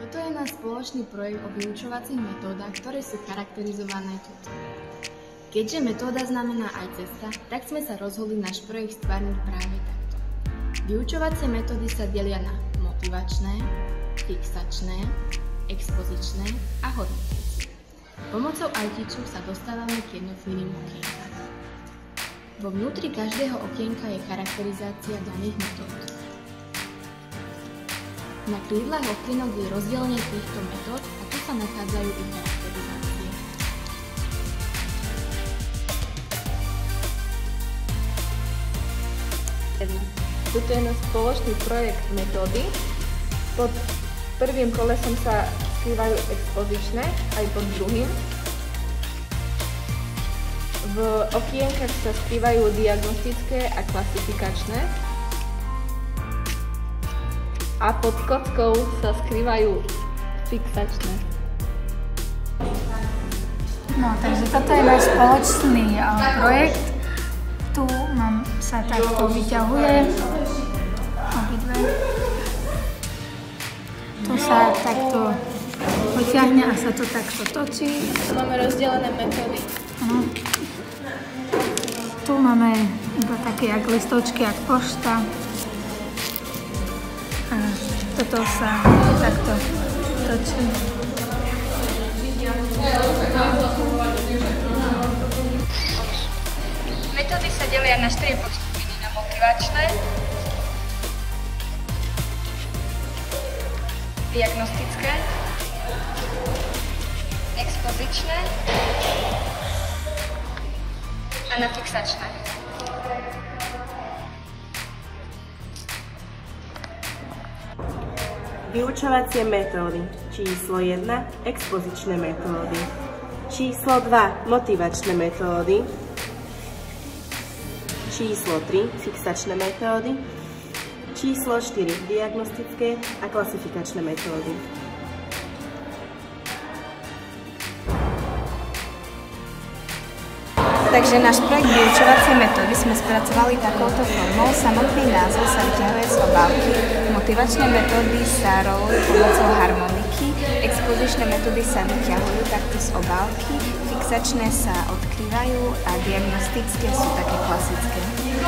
Toto je náš spoločný projekt o vyučovacích metódach, ktoré sú charakterizované tuto. Keďže metóda znamená aj cesta, tak sme sa rozhodli náš projekt stvárniť práve takto. Vyučovacie metódy sa delia na motivačné, fixačné, expozičné a hodnotiace. Pomocou ajtiču sa dostávame k jednotlivým okienkám. Vo vnútri každého okienka je charakterizácia daných metód. Na krídlach okienok je rozdelenie týchto metód a tu sa nachádzajú ich charakterizácie. Toto je náš spoločný projekt metódy. Pod prvým kolesom sa skrývajú expozičné, aj pod druhým. V okienkach sa skrývajú diagnostické a klasifikačné. A pod kockou sa skrývajú fixačné. No, takže toto je náš spoločný projekt. Tu sa takto vyťahuje obidve. Tu sa takto potiahne a sa to takto točí. Tu máme rozdelené metódy. Tu máme iba také jak listočky, jak pošta. A toto sa takto točí. Metódy sa delia na 4 podskupiny, na motivačné, diagnostické, expozičné a na fixačné. Vyučovacie metódy. Číslo 1. Expozičné metódy. Číslo 2. Motivačné metódy. Číslo 3. Fixačné metódy. Číslo 4. Diagnostické a klasifikačné metódy. Takže náš projekt vyučovacie metódy sme spracovali takouto formou. Samotný názov sa vyťahuje z obálky. Motivačné metódy sa rolujú pomocou harmoniky. Expozičné metódy sa vyťahujú takto z obálky. Fixačné sa odkrývajú a diagnostické sú také klasické.